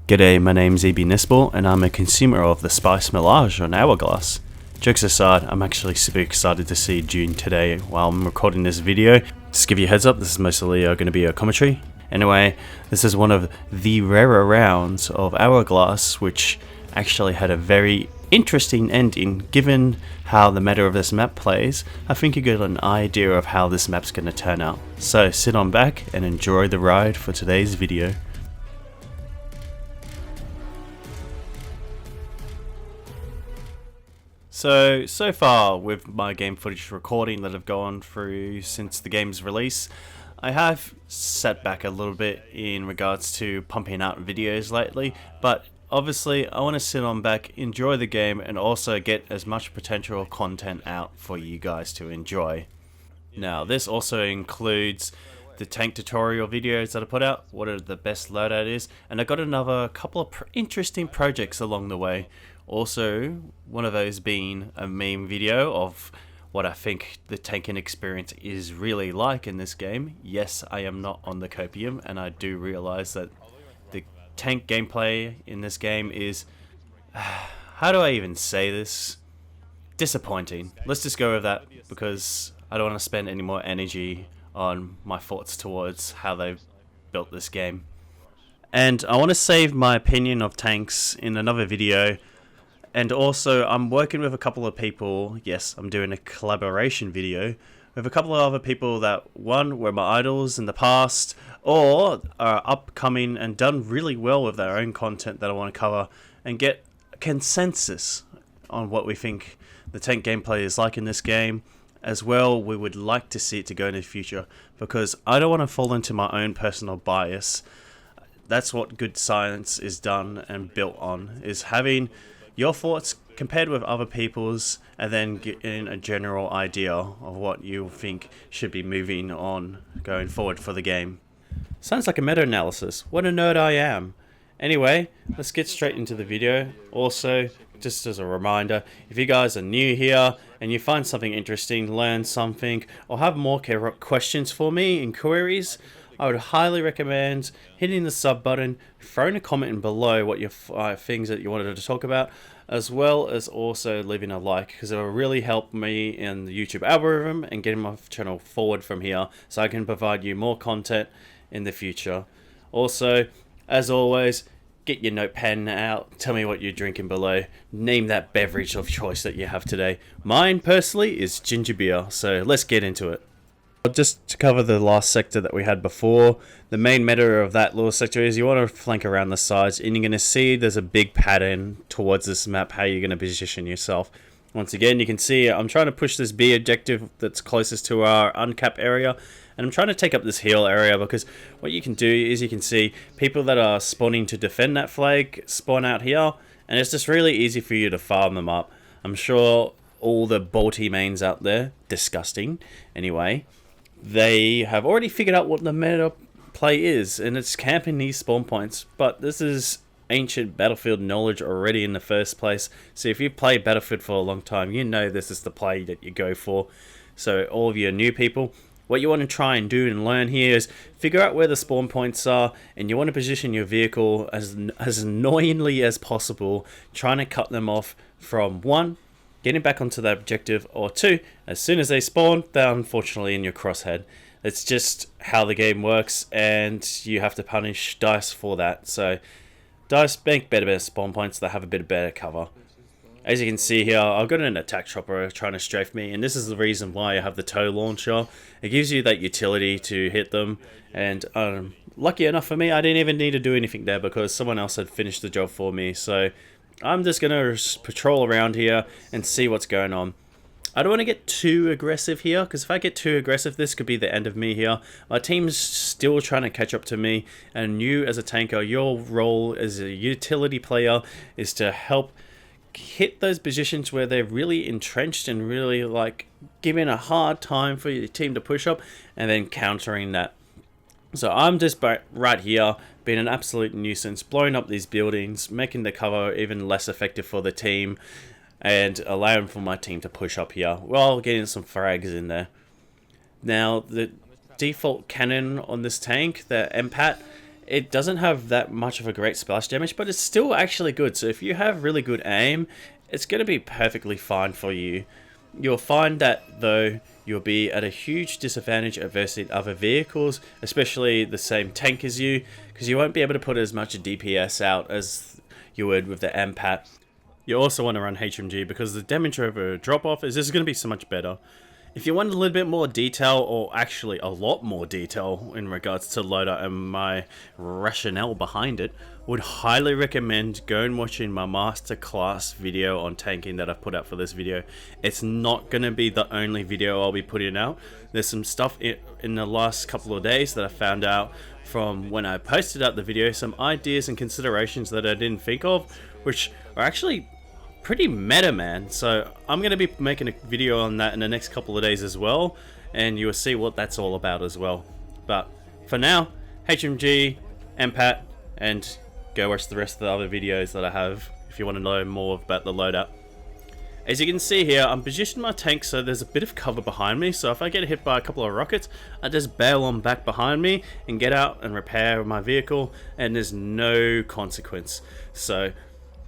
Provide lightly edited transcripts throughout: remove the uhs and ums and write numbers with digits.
G'day, my name's EB Nispel and I'm a consumer of the Spice Melange on Hourglass. Jokes aside, I'm actually super excited to see June today while I'm recording this video. Just give you a heads up, this is mostly going to be a commentary. Anyway, this is one of the rarer rounds of Hourglass, which actually had a very interesting ending. Given how the meta of this map plays, I think you get an idea of how this map's going to turn out. So sit on back and enjoy the ride for today's video. So far with my game footage recording that I've gone through since the game's release, I have set back a little bit in regards to pumping out videos lately, but obviously I want to sit on back, enjoy the game, and also get as much potential content out for you guys to enjoy. Now this also includes the tank tutorial videos that I put out, what are the best loadout is, and I got another couple of interesting projects along the way. Also, one of those being a meme video of what I think the tanking experience is really like in this game. Yes, I am not on the copium, and I do realize that the tank gameplay in this game is, how do I even say this? Disappointing. Let's just go with that because I don't want to spend any more energy on my thoughts towards how they've built this game. And I want to save my opinion of tanks in another video. And also, I'm working with a couple of people. Yes, I'm doing a collaboration video with a couple of other people that, one, were my idols in the past, or are upcoming and done really well with their own content that I want to cover and get a consensus on what we think the tank gameplay is like in this game. As well, we would like to see it to go in the future, because I don't want to fall into my own personal bias. That's what good science is done and built on, is having your thoughts compared with other people's and then getting a general idea of what you think should be moving on going forward for the game. Sounds like a meta-analysis. What a nerd I am. Anyway, let's get straight into the video. Also, just as a reminder, if you guys are new here and you find something interesting, learn something, or have more questions for me in queries, I would highly recommend hitting the sub button, throwing a comment in below what your things that you wanted to talk about, as well as also leaving a like, because it will really help me in the YouTube algorithm and getting my channel forward from here so I can provide you more content in the future. Also, as always, get your notepad out, tell me what you're drinking below, name that beverage of choice that you have today. Mine personally is ginger beer, so let's get into it. Just to cover the last sector that we had before, the main meta of that little sector is you want to flank around the sides, and you're going to see there's a big pattern towards this map, how you're going to position yourself. Once again, you can see I'm trying to push this B objective that's closest to our uncap area, and I'm trying to take up this hill area, because what you can do is you can see people that are spawning to defend that flag spawn out here, and it's just really easy for you to farm them up. I'm sure all the bolty mains out there, disgusting anyway, they have already figured out what the meta play is, and it's camping these spawn points. But this is ancient Battlefield knowledge already in the first place, so if you've played Battlefield for a long time, you know this is the play that you go for. So all of you new people, what you want to try and do and learn here is figure out where the spawn points are, and you want to position your vehicle as annoyingly as possible, trying to cut them off from one, getting back onto that objective, or two, as soon as they spawn, they're unfortunately in your crosshead. It's just how the game works, and you have to punish DICE for that. So DICE make better spawn points that have a bit better cover. As you can see here, I've got an attack chopper trying to strafe me, and this is the reason why I have the tow launcher. It gives you that utility to hit them, and lucky enough for me, I didn't even need to do anything there because someone else had finished the job for me. So I'm just going to patrol around here and see what's going on. I don't want to get too aggressive here, because if I get too aggressive, this could be the end of me here. My team's still trying to catch up to me, and you as a tanker, your role as a utility player is to help hit those positions where they're really entrenched and really like giving a hard time for your team to push up, and then countering that. So I'm just right here being an absolute nuisance, blowing up these buildings, making the cover even less effective for the team, and allowing for my team to push up here while getting some frags in there. Now, the default cannon on this tank, the MPAT, It doesn't have that much of a great splash damage, but it's still actually good. So if you have really good aim, it's going to be perfectly fine for you. You'll find that, though, you'll be at a huge disadvantage versus other vehicles, especially the same tank as you, because you won't be able to put as much DPS out as you would with the MPAT. You also want to run HMG because the damage over drop-off is just going to be so much better. If you want a little bit more detail, or actually a lot more detail in regards to Loadout and my rationale behind it, would highly recommend going watching my masterclass video on tanking that I've put out for this video. It's not going to be the only video I'll be putting out. There's some stuff in the last couple of days that I found out from when I posted out the video, some ideas and considerations that I didn't think of, which are actually pretty meta, man. So I'm going to be making a video on that in the next couple of days as well, and you will see what that's all about as well. But for now, HMG, MPAT, and go watch the rest of the other videos that I have if you want to know more about the loadout. As you can see here, I'm positioning my tank so there's a bit of cover behind me, so if I get hit by a couple of rockets, I just bail on back behind me and get out and repair my vehicle, and there's no consequence. So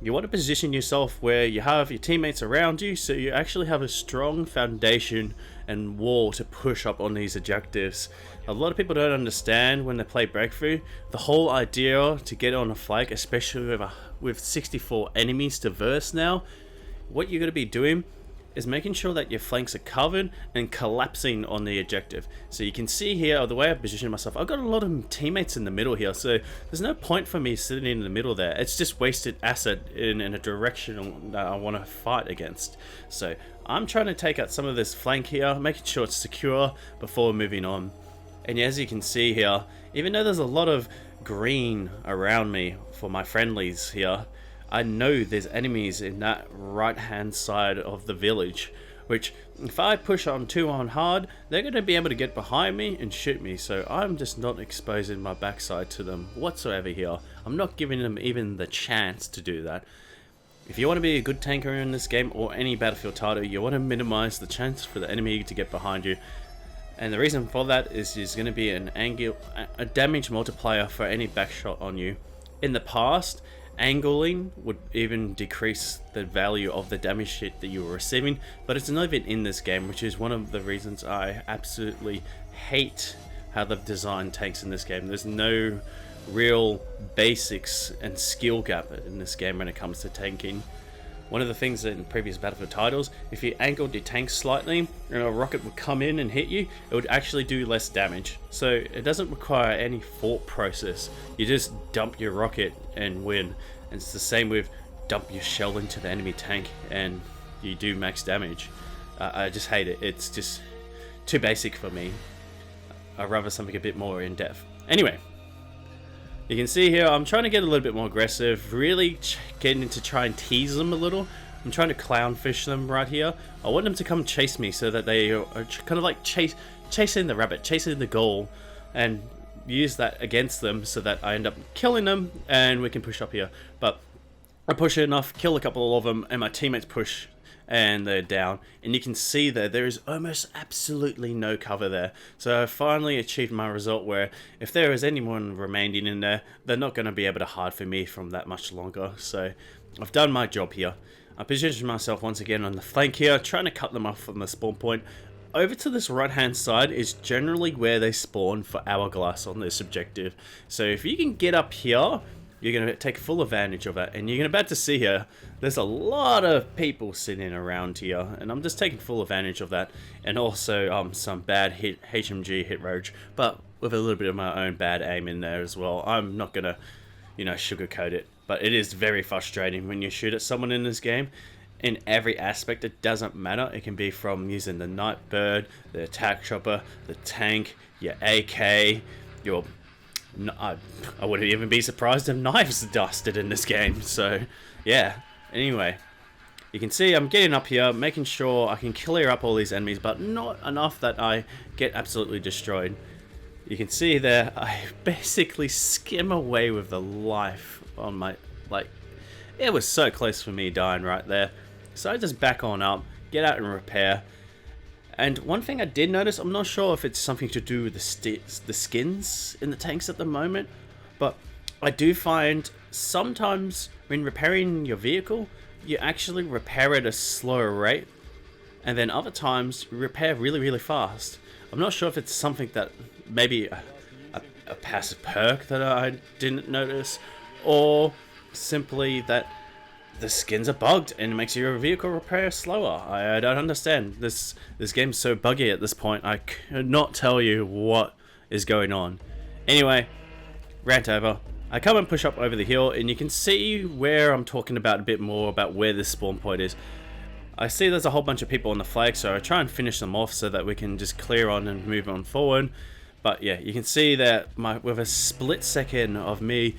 you want to position yourself where you have your teammates around you, so you actually have a strong foundation and wall to push up on these objectives. A lot of people don't understand when they play Breakthrough, the whole idea to get on a flank, especially with 64 enemies to verse now. What you're going to be doing is making sure that your flanks are covered and collapsing on the objective. So you can see here, the way I've positioned myself, I've got a lot of teammates in the middle here, so there's no point for me sitting in the middle there. It's just wasted asset in a direction that I want to fight against. So I'm trying to take out some of this flank here, making sure it's secure before moving on. And as you can see here, even though there's a lot of green around me for my friendlies here, I know there's enemies in that right hand side of the village, which if I push on too on hard, they're going to be able to get behind me and shoot me. So I'm just not exposing my backside to them whatsoever here. I'm not giving them even the chance to do that. If you want to be a good tanker in this game or any Battlefield title, you want to minimize the chance for the enemy to get behind you. And the reason for that is there's going to be a damage multiplier for any backshot on you. In the past, angling would even decrease the value of the damage hit that you were receiving, but it's not even in this game, which is one of the reasons I absolutely hate how they've designed tanks in this game. There's no real basics and skill gap in this game when it comes to tanking. One of the things in previous Battlefield titles, if you angled your tank slightly and a rocket would come in and hit you, it would actually do less damage. So it doesn't require any thought process. You just dump your rocket and win. And it's the same with dump your shell into the enemy tank and you do max damage. I just hate it. It's just too basic for me. I'd rather something a bit more in depth. Anyway. You can see here, I'm trying to get a little bit more aggressive, really getting to try and tease them a little. I'm trying to clownfish them right here. I want them to come chase me so that they are kind of like chasing the rabbit, chasing the goal, and use that against them so that I end up killing them and we can push up here. But I push it enough, kill a couple of them, and my teammates push and they're down, and you can see there is almost absolutely no cover there. So I finally achieved my result where if there is anyone remaining in there, they're not going to be able to hide for me from that much longer. So I've done my job here. I positioned myself once again on the flank here, trying to cut them off from the spawn point. Over to this right hand side is generally where they spawn for Hourglass on this objective. So if you can get up here, you're going to take full advantage of that, and you're about to see here, there's a lot of people sitting around here, and I'm just taking full advantage of that, and also some bad HMG hit roach, but with a little bit of my own bad aim in there as well. I'm not going to, sugarcoat it, but it is very frustrating when you shoot at someone in this game. In every aspect, it doesn't matter. It can be from using the Nightbird, the attack chopper, the tank, your AK, your... I wouldn't even be surprised if knives dusted in this game. So yeah, anyway, you can see I'm getting up here, making sure I can clear up all these enemies, but not enough that I get absolutely destroyed. You can see there, I basically skim away with the life on my, it was so close for me dying right there. So I just back on up, get out and repair. And one thing I did notice, I'm not sure if it's something to do with the skins in the tanks at the moment, but I do find sometimes when repairing your vehicle, you actually repair at a slower rate, and then other times you repair really fast. I'm not sure if it's something that maybe a passive perk that I didn't notice, or simply that the skins are bugged and it makes your vehicle repair slower. I don't understand. This game's so buggy at this point, I could not tell you what is going on. Anyway, rant over. I come and push up over the hill, and you can see where I'm talking about a bit more about where this spawn point is. I see there's a whole bunch of people on the flag, so I try and finish them off so that we can just clear on and move on forward. But yeah, you can see that with a split second of me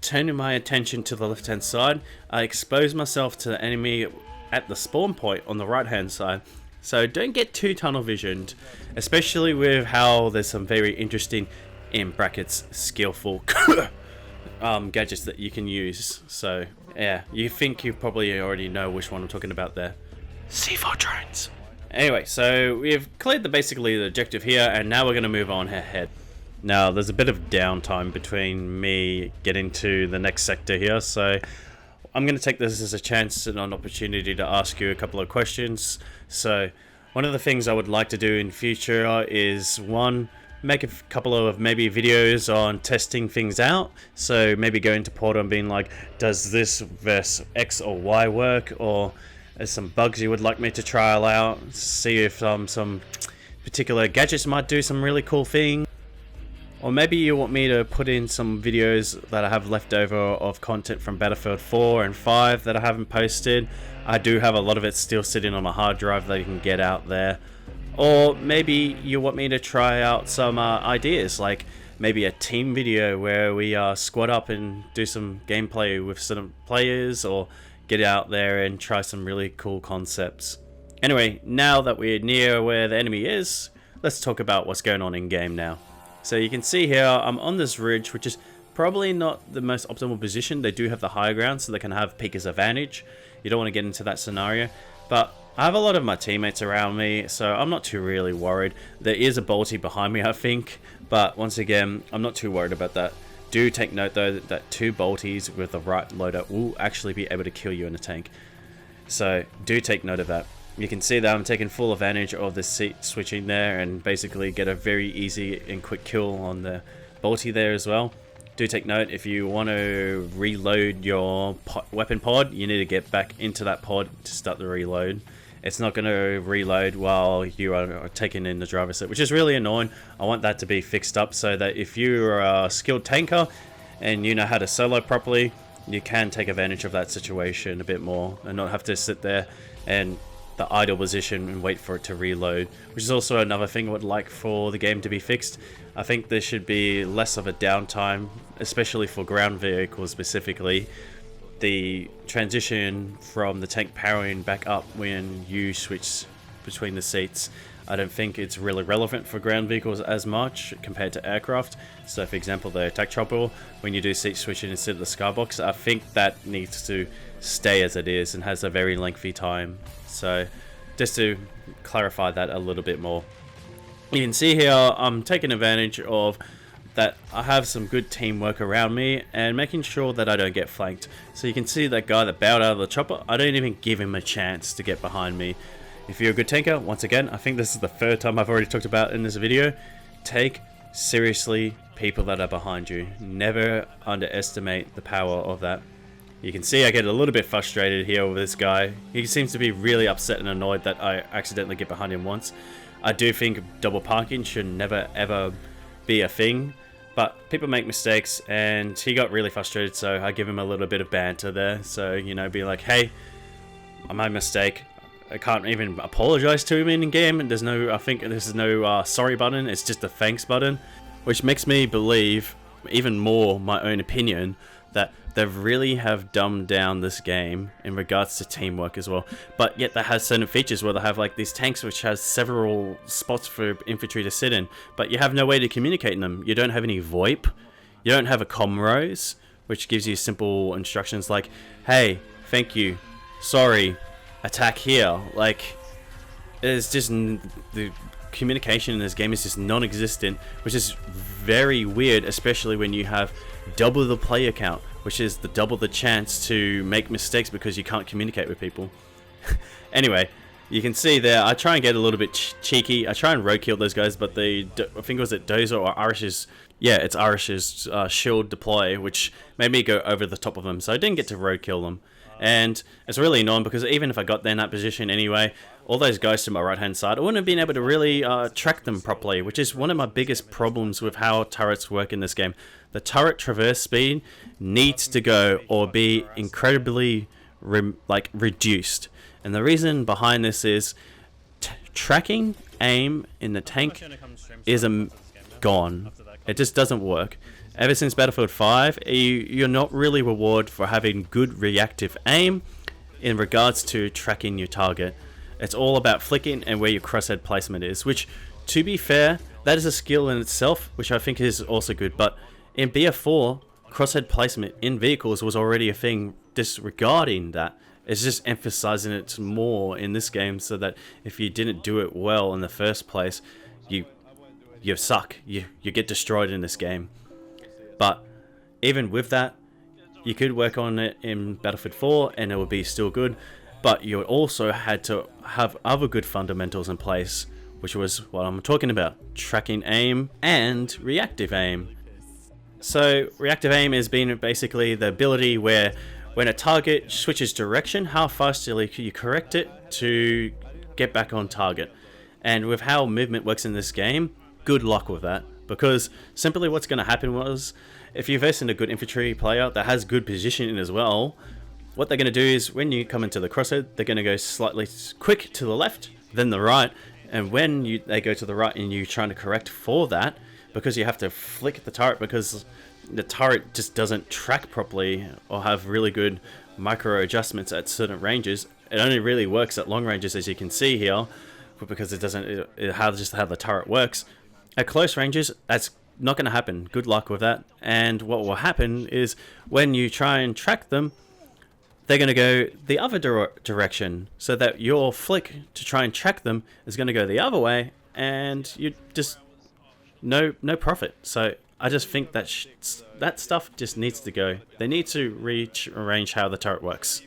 turning my attention to the left hand side, I expose myself to the enemy at the spawn point on the right hand side. So don't get too tunnel visioned, especially with how there's some very interesting, in brackets, skillful gadgets that you can use. So yeah, you think you probably already know which one I'm talking about there. C4 drones. Anyway, so we've cleared basically the objective here, and now we're going to move on ahead. Now, there's a bit of downtime between me getting to the next sector here, so I'm going to take this as a chance and an opportunity to ask you a couple of questions. So, one of the things I would like to do in future is, one, make a couple of maybe videos on testing things out. So, maybe going to Portal and being like, does this versus X or Y work? Or there's some bugs you would like me to trial out, see if some particular gadgets might do some really cool thing. Or maybe you want me to put in some videos that I have left over of content from Battlefield 4 and 5 that I haven't posted. I do have a lot of it still sitting on my hard drive that you can get out there. Or maybe you want me to try out some ideas, like maybe a team video where we squad up and do some gameplay with some players, or get out there and try some really cool concepts. Anyway, now that we're near where the enemy is, let's talk about what's going on in game now. So you can see here, I'm on this ridge, which is probably not the most optimal position. They do have the high ground, so they can have peekers advantage. You don't want to get into that scenario. But I have a lot of my teammates around me, so I'm not too really worried. There is a bolty behind me, I think. But once again, I'm not too worried about that. Do take note, though, that 2 bolties with the right loadout will actually be able to kill you in a tank. So do take note of that. You can see that I'm taking full advantage of the seat switching there, and basically get a very easy and quick kill on the bolty there as well. Do take note, if you want to reload your weapon pod, you need to get back into that pod to start the reload. It's not going to reload while you are taking in the driver's seat, which is really annoying. I want that to be fixed up so that if you're a skilled tanker and you know how to solo properly, you can take advantage of that situation a bit more and not have to sit there and the idle position and wait for it to reload, which is also another thing I would like for the game to be fixed. I think there should be less of a downtime, especially for ground vehicles specifically. The transition from the tank powering back up when you switch between the seats, I don't think it's really relevant for ground vehicles as much compared to aircraft. So for example, the attack chopper, when you do seat switching instead of the skybox, I think that needs to stay as it is and has a very lengthy time. So just to clarify that a little bit more, you can see here I'm taking advantage of that. I have some good teamwork around me and making sure that I don't get flanked. So you can see that guy that bailed out of the chopper, I don't even give him a chance to get behind me. If you're a good tanker, once again, I think this is the third time I've already talked about in this video, take seriously people that are behind you. Never underestimate the power of that. You can see I get a little bit frustrated here with this guy. He seems to be really upset and annoyed that I accidentally get behind him once. I do think double parking should never ever be a thing, but people make mistakes and he got really frustrated, so I give him a little bit of banter there. So, you know, be like, hey, I made a mistake. I can't even apologize to him in game. There's no, I think there's no sorry button. It's just a thanks button, which makes me believe even more my own opinion that they really have dumbed down this game in regards to teamwork as well. But yet they have certain features where they have like these tanks which has several spots for infantry to sit in, but you have no way to communicate in them. You don't have any VoIP. You don't have a comrose, which gives you simple instructions like, hey, thank you, sorry, attack here. Like, it's just the communication in this game is just non-existent, which is very weird, especially when you have double the player count, which is double the chance to make mistakes because you can't communicate with people. Anyway, you can see there, I try and get a little bit cheeky. I try and roadkill those guys, but I think it was Dozer or Irish's, yeah, it's Irish's shield deploy, which made me go over the top of them, so I didn't get to roadkill them. And it's really annoying because even if I got there in that position anyway, all those guys to my right hand side, I wouldn't have been able to really track them properly, which is one of my biggest problems with how turrets work in this game. The turret traverse speed needs to go or be incredibly reduced. And the reason behind this is tracking aim in the tank is gone. It just doesn't work. Ever since Battlefield 5, you're not really rewarded for having good reactive aim in regards to tracking your target. It's all about flicking and where your crosshead placement is, which, to be fair, that is a skill in itself, which I think is also good. But in BF4, crosshead placement in vehicles was already a thing. Disregarding that, it's just emphasizing it more in this game, so that if you didn't do it well in the first place, you suck. You get destroyed in this game. But even with that, you could work on it in Battlefield 4 and it would be still good. But you also had to have other good fundamentals in place, which was what I'm talking about: tracking aim and reactive aim. So reactive aim is being basically the ability where when a target switches direction, how fast do you correct it to get back on target. And with how movement works in this game, good luck with that. Because simply what's going to happen was, if you're versing a good infantry player that has good positioning as well, what they're going to do is when you come into the crosshead, they're going to go slightly quick to the left, then the right. And when they go to the right and you're trying to correct for that, because you have to flick the turret because the turret just doesn't track properly or have really good micro adjustments at certain ranges. It only really works at long ranges, as you can see here, because just how the turret works. At close ranges, that's not going to happen. Good luck with that. And what will happen is when you try and track them, they're going to go the other direction, so that your flick to try and track them is going to go the other way, and you just no profit. So I just think that that stuff just needs to go. They need to rearrange how the turret works.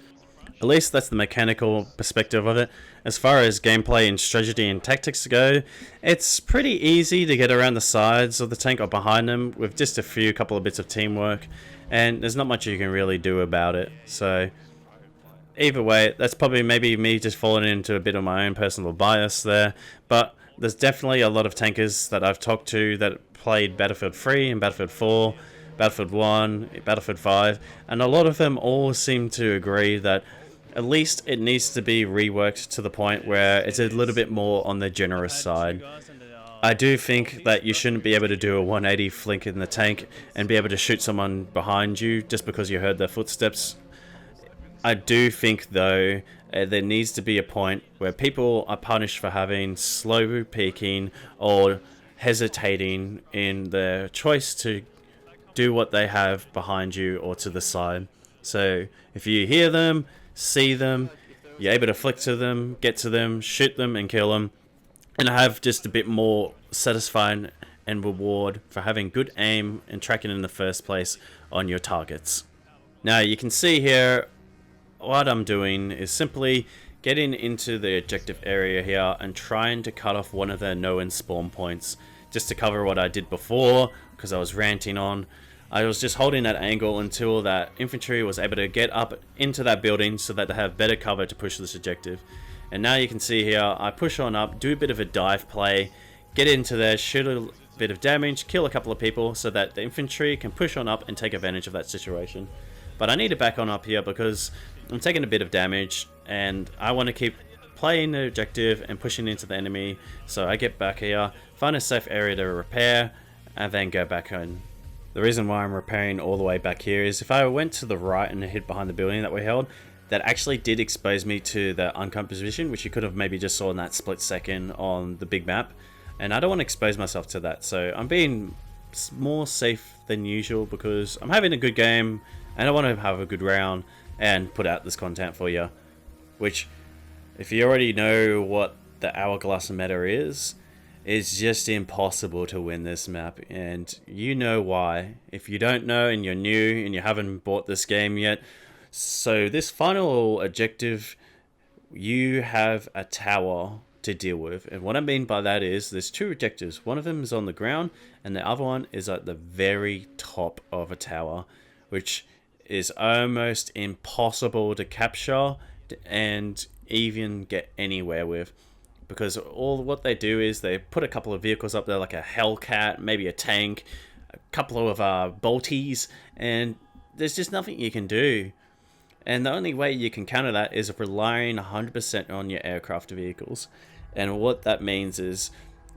At least that's the mechanical perspective of it. As far as gameplay and strategy and tactics go, it's pretty easy to get around the sides of the tank or behind them with just a couple of bits of teamwork, and there's not much you can really do about it. So either way, that's probably maybe me just falling into a bit of my own personal bias there, but there's definitely a lot of tankers that I've talked to that played Battlefield 3 and Battlefield 4, Battlefield 1, Battlefield 5, and a lot of them all seem to agree that at least it needs to be reworked to the point where it's a little bit more on the generous side. I do think that you shouldn't be able to do a 180 flank in the tank and be able to shoot someone behind you just because you heard their footsteps. I do think, though, there needs to be a point where people are punished for having slow peeking or hesitating in their choice to do what they have behind you or to the side. So if you hear them, see them, you're able to flick to them, get to them, shoot them and kill them, and have just a bit more satisfying and reward for having good aim and tracking in the first place on your targets. Now you can see here what I'm doing is simply getting into the objective area here and trying to cut off one of their no-win spawn points, just to cover what I did before because I was ranting on. I was just holding that angle until that infantry was able to get up into that building so that they have better cover to push this objective. And now you can see here, I push on up, do a bit of a dive play, get into there, shoot a bit of damage, kill a couple of people so that the infantry can push on up and take advantage of that situation. But I need to back on up here because I'm taking a bit of damage and I want to keep playing the objective and pushing into the enemy. So I get back here, find a safe area to repair, and then go back in. The reason why I'm repairing all the way back here is if I went to the right and hid behind the building that we held, that actually did expose me to the uncovered position, which you could have maybe just saw in that split second on the big map. And I don't want to expose myself to that, so I'm being more safe than usual because I'm having a good game and I want to have a good round and put out this content for you. Which, if you already know what the Hourglass meta is, It's just impossible to win this map, and you know why. If you don't know and you're new and you haven't bought this game yet, so this final objective, you have a tower to deal with. And what I mean by that is there's two objectives. One of them is on the ground and the other one is at the very top of a tower, which is almost impossible to capture and even get anywhere with. Because all what they do is they put a couple of vehicles up there, like a Hellcat, maybe a tank, a couple of bolties, and there's just nothing you can do. And the only way you can counter that is relying 100% on your aircraft vehicles. And what that means is,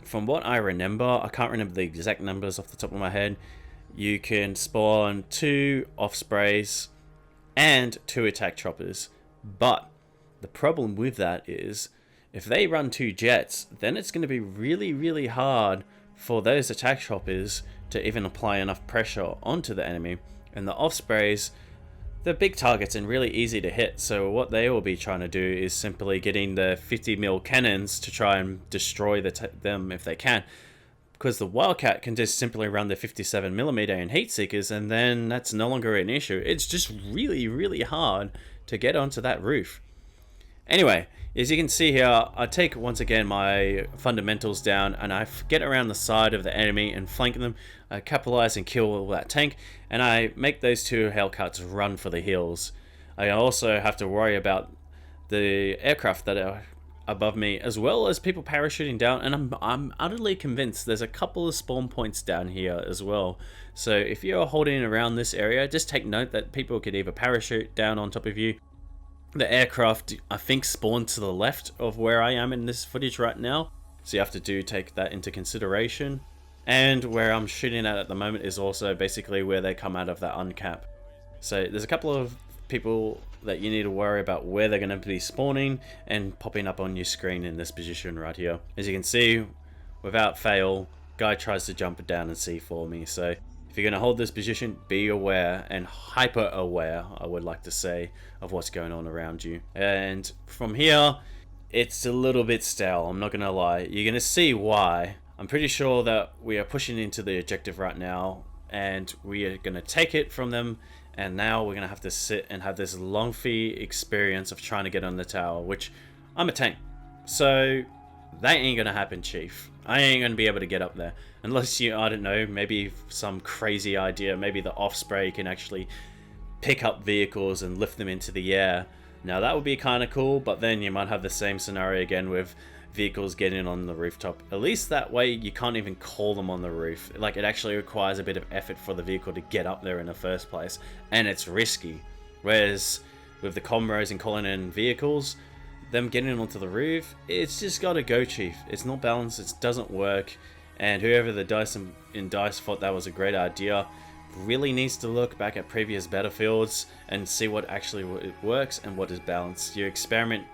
from what I remember, I can't remember the exact numbers off the top of my head, you can spawn 2 Ospreys and 2 attack choppers. But the problem with that is, if they run 2 jets, then it's going to be really, really hard for those attack choppers to even apply enough pressure onto the enemy. And the Ospreys, they're big targets and really easy to hit, so what they will be trying to do is simply getting the 50mm cannons to try and destroy them if they can. Because the Wildcat can just simply run the 57mm and heat seekers, and then that's no longer an issue. It's just really, really hard to get onto that roof. Anyway, as you can see here, I take once again my fundamentals down and I get around the side of the enemy and flank them. I capitalize and kill that tank, and I make those 2 Hellcats run for the hills. I also have to worry about the aircraft that are above me, as well as people parachuting down, and I'm utterly convinced there's a couple of spawn points down here as well. So if you're holding around this area, just take note that people could either parachute down on top of you. The aircraft, I think, spawned to the left of where I am in this footage right now, so you have to take that into consideration. And where I'm shooting at the moment is also basically where they come out of that uncap. So there's a couple of people that you need to worry about where they're going to be spawning and popping up on your screen in this position right here. As you can see, without fail, guy tries to jump down and see for me. So if you're going to hold this position, be aware and hyper aware, I would like to say, of what's going on around you. And from here, it's a little bit stale, I'm not going to lie. You're going to see why. I'm pretty sure that we are pushing into the objective right now, and we are going to take it from them, and now we're going to have to sit and have this lengthy experience of trying to get on the tower, which I'm a tank. So that ain't going to happen, Chief. I ain't going to be able to get up there. Unless you, I don't know, maybe some crazy idea, maybe the Osprey can actually pick up vehicles and lift them into the air. Now that would be kind of cool, but then you might have the same scenario again with vehicles getting on the rooftop. At least that way you can't even call them on the roof. Like, it actually requires a bit of effort for the vehicle to get up there in the first place, and it's risky. Whereas with the combos and calling in vehicles, them getting onto the roof, it's just gotta go, Chief. It's not balanced, it doesn't work, and whoever the DICE in DICE thought that was a great idea really needs to look back at previous battlefields and see what actually works and what is balanced. Your experiment,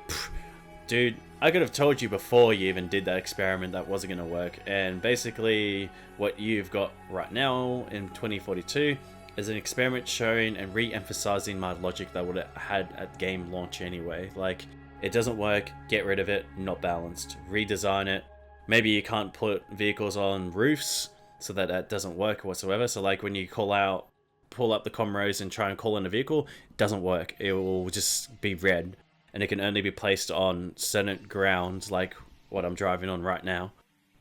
dude, I could have told you before you even did that experiment that wasn't going to work. And basically what you've got right now in 2042 is an experiment showing and re-emphasizing my logic that I would have had at game launch anyway. Like, it doesn't work, get rid of it, not balanced, redesign it. Maybe you can't put vehicles on roofs so that doesn't work whatsoever. So like when you pull up the comros and try and call in a vehicle, it doesn't work. It will just be red, and it can only be placed on certain grounds like what I'm driving on right now.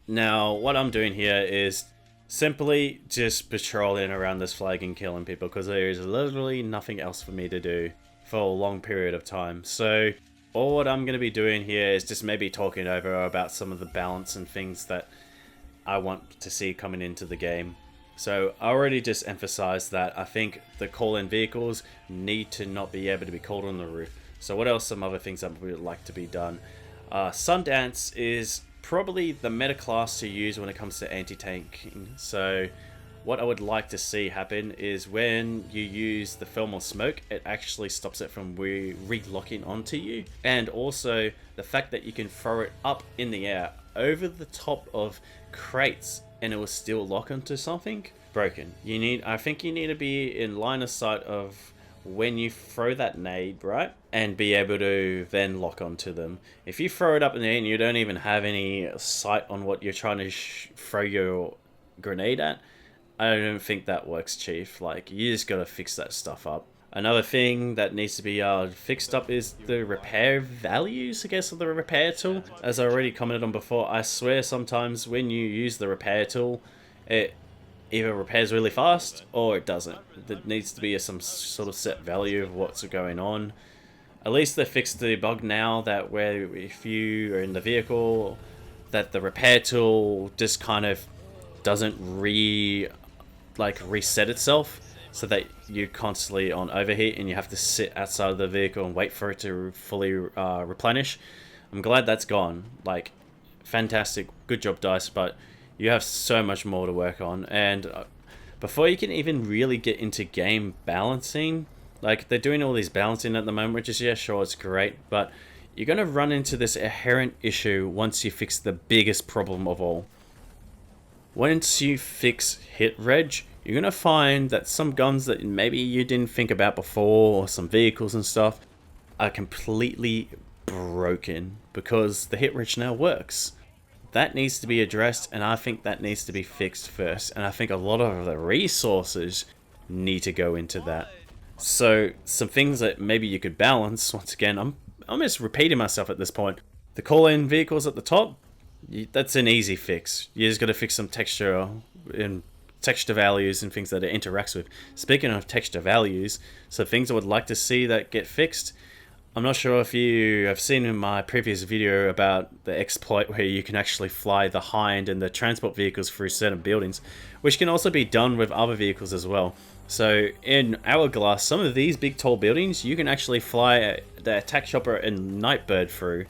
Now, what I'm doing here is simply just patrolling around this flag and killing people, because there is literally nothing else for me to do for a long period of time. So all what I'm going to be doing here is just maybe talking over about some of the balance and things that I want to see coming into the game. So I already just emphasized that I think the call-in vehicles need to not be able to be called on the roof. So what else, some other things that would like to be done? Sundance is probably the meta class to use when it comes to anti-tanking. So what I would like to see happen is when you use the film or smoke, it actually stops it from re-locking onto you. And also the fact that you can throw it up in the air over the top of crates and it will still lock onto something, broken. I think you need to be in line of sight of when you throw that nade, right, and be able to then lock onto them. If you throw it up in the air and you don't even have any sight on what you're trying to throw your grenade at, I don't think that works, Chief. Like, you just gotta fix that stuff up. Another thing that needs to be fixed up is the repair values, I guess, of the repair tool. As I already commented on before, I swear sometimes when you use the repair tool, it either repairs really fast or it doesn't. There needs to be some sort of set value of what's going on. At least they fixed the bug now that where if you are in the vehicle, that the repair tool just kind of doesn't reset itself, so that you're constantly on overheat and you have to sit outside of the vehicle and wait for it to fully replenish. I'm glad that's gone. Like, fantastic, good job, DICE, but you have so much more to work on. And before you can even really get into game balancing, like, they're doing all these balancing at the moment, which is, yeah, sure, it's great, but you're going to run into this inherent issue once you fix the biggest problem of all. Once you fix hit reg, you're going to find that some guns that maybe you didn't think about before, or some vehicles and stuff, are completely broken because the hit reg now works. That needs to be addressed, and I think that needs to be fixed first, and I think a lot of the resources need to go into that. So, some things that maybe you could balance, once again, I'm almost repeating myself at this point. The call-in vehicles at the top, that's an easy fix. You just got to fix some texture and texture values and things that it interacts with. Speaking of texture values, so things I would like to see that get fixed, I'm not sure if you have seen in my previous video about the exploit where you can actually fly the hind and the transport vehicles through certain buildings, which can also be done with other vehicles as well. So in Hourglass, some of these big tall buildings, you can actually fly the attack chopper and Nightbird through.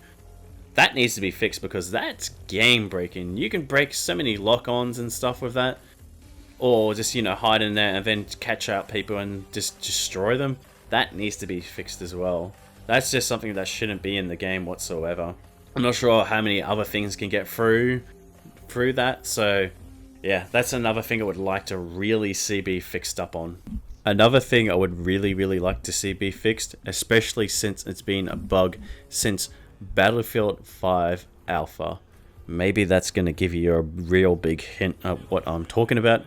That needs to be fixed because that's game breaking. You can break so many lock-ons and stuff with that. Or just, hide in there and then catch out people and just destroy them. That needs to be fixed as well. That's just something that shouldn't be in the game whatsoever. I'm not sure how many other things can get through that. So yeah, that's another thing I would like to really see be fixed up on. Another thing I would really like to see be fixed, especially since it's been a bug since Battlefield 5 Alpha. Maybe that's going to give you a real big hint of what I'm talking about.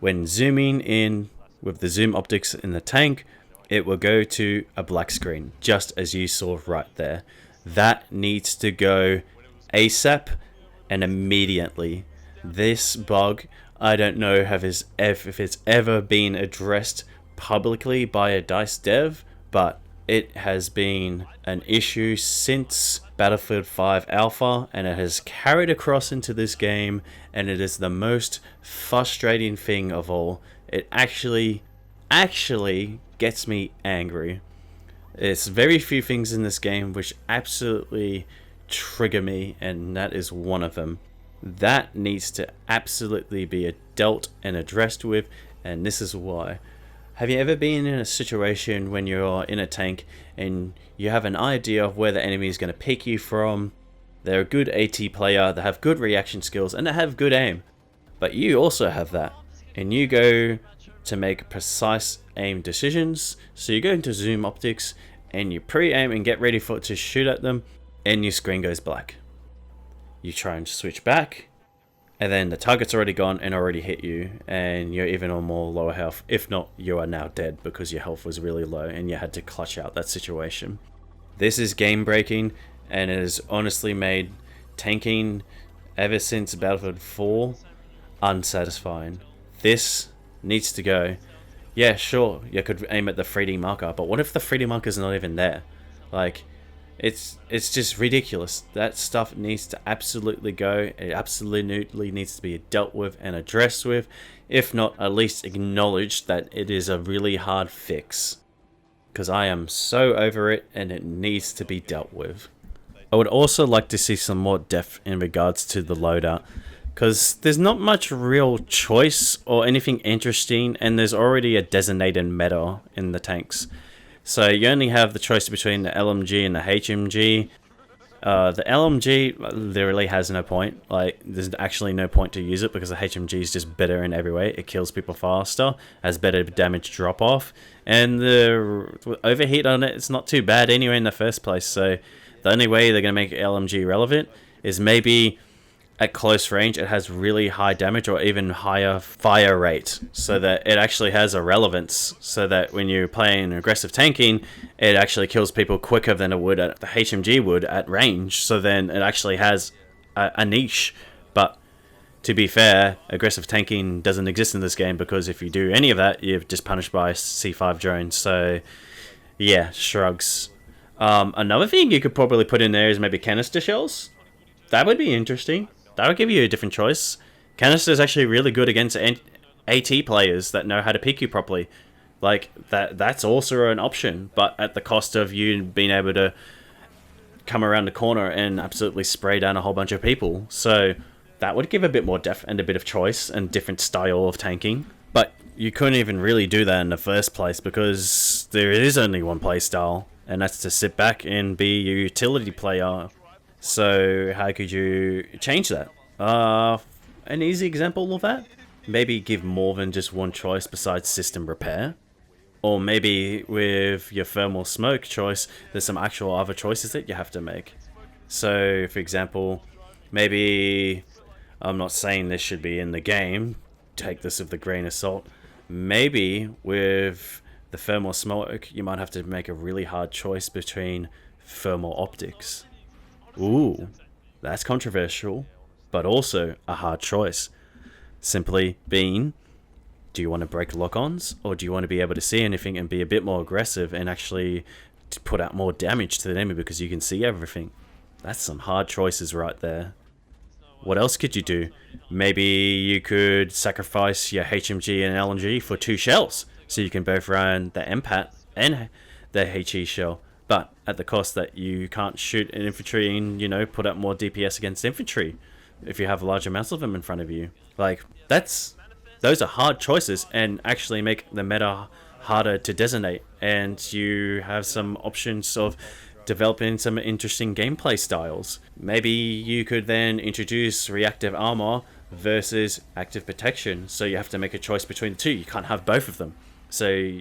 When zooming in with the zoom optics in the tank, it will go to a black screen, just as you saw right there. That needs to go ASAP and immediately. This bug, I don't know if it's ever been addressed publicly by a DICE dev, but it has been an issue since Battlefield 5 Alpha, and it has carried across into this game, and it is the most frustrating thing of all. It actually gets me angry. There's very few things in this game which absolutely trigger me, and that is one of them. That needs to absolutely be dealt and addressed with, and this is why. Have you ever been in a situation when you're in a tank and you have an idea of where the enemy is going to pick you from? They're a good AT player, they have good reaction skills, and they have good aim. But you also have that, and you go to make precise aim decisions. So you go into zoom optics and you pre-aim and get ready to shoot at them, and your screen goes black. You try and switch back, and then the target's already gone and already hit you, and you're even on more lower health. If not, you are now dead because your health was really low and you had to clutch out that situation. This is game breaking, and it has honestly made tanking ever since Battlefield 4 unsatisfying. This needs to go. Yeah, sure, you could aim at the 3D marker, but what if the 3D marker is not even there? Like, it's just ridiculous. That stuff needs to absolutely go. It absolutely needs to be dealt with and addressed with. If not, at least acknowledge that it is a really hard fix. Because I am so over it, and it needs to be dealt with. I would also like to see some more depth in regards to the loadout, because there's not much real choice or anything interesting, and there's already a designated meta in the tanks. So you only have the choice between the LMG and the HMG. The LMG literally has no point. Like, there's actually no point to use it because the HMG is just better in every way. It kills people faster, has better damage drop off, and the overheat on it, it's not too bad anyway in the first place. So the only way they're going to make LMG relevant is maybe at close range it has really high damage or even higher fire rate, so that it actually has a relevance, so that when you're playing aggressive tanking, it actually kills people quicker than it would at the HMG would at range. So then it actually has a niche. But to be fair, aggressive tanking doesn't exist in this game, because if you do any of that, you're just punished by C5 drones. So yeah, shrugs. Another thing you could probably put in there is maybe canister shells. That would be interesting. That would give you a different choice. Canister is actually really good against AT players that know how to pick you properly. Like, that's also an option, but at the cost of you being able to come around the corner and absolutely spray down a whole bunch of people. So that would give a bit more depth and a bit of choice and different style of tanking. But you couldn't even really do that in the first place, because there is only one play style, and that's to sit back and be a utility player. So how could you change that? An easy example of that? Maybe give more than just one choice besides system repair. Or maybe with your thermal smoke choice, there's some actual other choices that you have to make. So, for example, maybe, I'm not saying this should be in the game, take this with a grain of salt. Maybe with the thermal smoke, you might have to make a really hard choice between thermal optics. Ooh, that's controversial, but also a hard choice. Simply being, do you want to break lock-ons, or do you want to be able to see anything and be a bit more aggressive and actually put out more damage to the enemy because you can see everything? That's some hard choices right there. What else could you do? Maybe you could sacrifice your HMG and LMG for 2 shells, so you can both run the MPAT and the HE shell, but at the cost that you can't shoot an infantry and, you know, put up more DPS against infantry if you have large amounts of them in front of you. Like, those are hard choices and actually make the meta harder to designate, and you have some options of developing some interesting gameplay styles. Maybe you could then introduce reactive armor versus active protection, so you have to make a choice between the two. You can't have both of them. So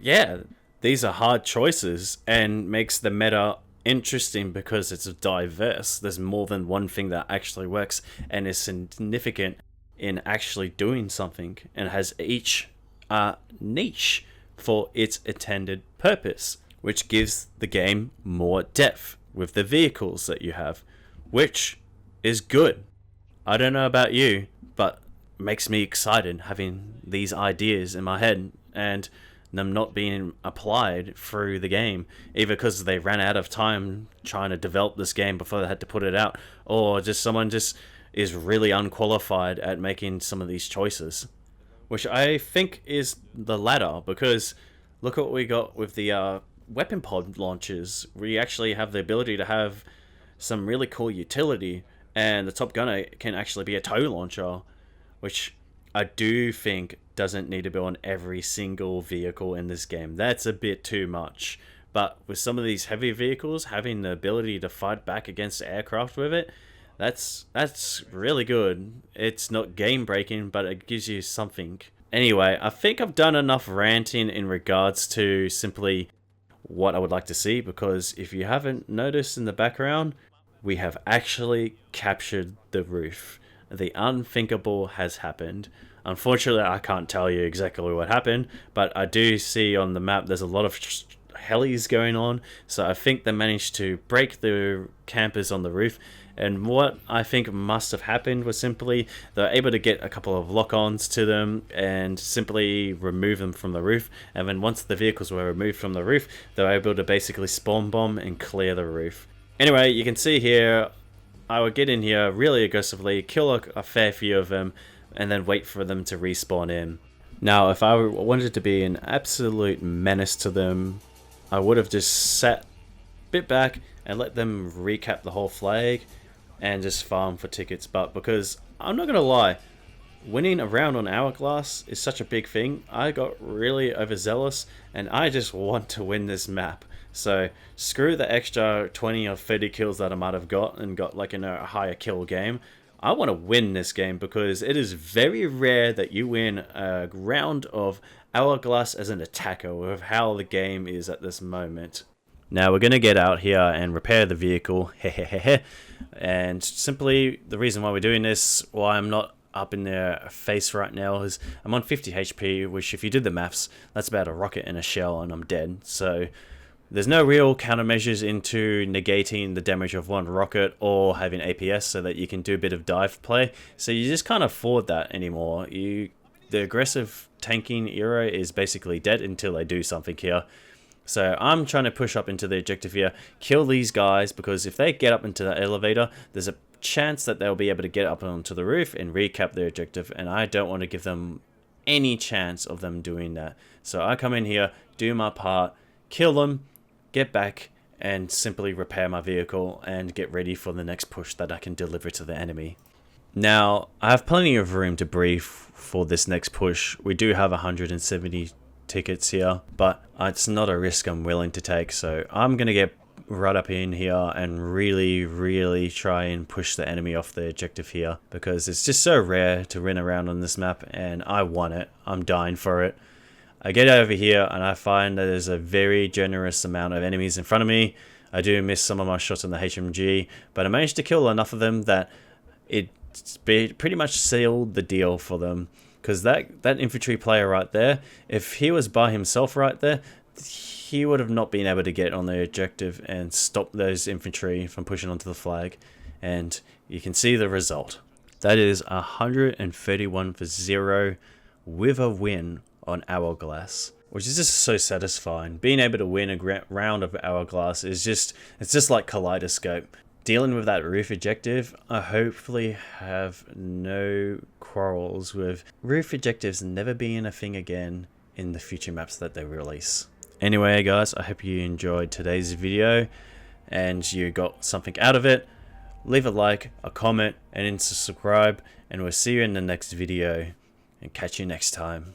yeah, these are hard choices and makes the meta interesting because it's diverse. There's more than one thing that actually works and is significant in actually doing something, and has each niche for its intended purpose, which gives the game more depth with the vehicles that you have, which is good. I don't know about you, but makes me excited having these ideas in my head and them not being applied through the game, either because they ran out of time trying to develop this game before they had to put it out, or just someone just is really unqualified at making some of these choices, which I think is the latter, because look what we got with the weapon pod launchers. We actually have the ability to have some really cool utility, and the Top Gunner can actually be a tow launcher, which I do think doesn't need to be on every single vehicle in this game. That's a bit too much. But with some of these heavy vehicles, having the ability to fight back against aircraft with it, that's really good. It's not game breaking, but it gives you something. Anyway, I think I've done enough ranting in regards to simply what I would like to see, because if you haven't noticed in the background, we have actually captured the roof. The unthinkable has happened. Unfortunately, I can't tell you exactly what happened, but I do see on the map there's a lot of helis going on, so I think they managed to break the campers on the roof. And what I think must have happened was simply they're able to get a couple of lock-ons to them and simply remove them from the roof. And then once the vehicles were removed from the roof, they're able to basically spawn bomb and clear the roof. Anyway, you can see here, I would get in here really aggressively, kill a fair few of them, and then wait for them to respawn in. Now, if I wanted to be an absolute menace to them, I would have just sat a bit back and let them recap the whole flag and just farm for tickets. But because, I'm not going to lie, winning a round on Hourglass is such a big thing, I got really overzealous and I just want to win this map. So screw the extra 20 or 30 kills that I might have got and got like in a higher kill game. I want to win this game because it is very rare that you win a round of Hourglass as an attacker with how the game is at this moment. Now we're going to get out here and repair the vehicle, and simply the reason why we're doing this, why I'm not up in their face right now, is I'm on 50 HP, which if you did the maths, that's about a rocket and a shell and I'm dead. So there's no real countermeasures into negating the damage of one rocket or having APS so that you can do a bit of dive play. So you just can't afford that anymore. The aggressive tanking era is basically dead until they do something here. So I'm trying to push up into the objective here, kill these guys, because if they get up into the elevator, there's a chance that they'll be able to get up onto the roof and recap their objective, and I don't want to give them any chance of them doing that. So I come in here, do my part, kill them, get back, and simply repair my vehicle and get ready for the next push that I can deliver to the enemy. Now, I have plenty of room to breathe for this next push. We do have 170 tickets here, but it's not a risk I'm willing to take, so I'm gonna get right up in here and really try and push the enemy off the objective here, because it's just so rare to run around on this map and I want it. I'm dying for it. I get over here and I find that there's a very generous amount of enemies in front of me. I do miss some of my shots on the HMG, but I managed to kill enough of them that it pretty much sealed the deal for them. Because that infantry player right there, if he was by himself right there, he would have not been able to get on the objective and stop those infantry from pushing onto the flag. And you can see the result. That is 131 for 0 with a win on Hourglass, which is just so satisfying. Being able to win a round of Hourglass is it's just like Kaleidoscope. Dealing with that roof objective, I hopefully have no quarrels with roof objectives never being a thing again in the future maps that they release. Anyway guys, I hope you enjoyed today's video and you got something out of it. Leave a like, a comment, and subscribe, and we'll see you in the next video and catch you next time.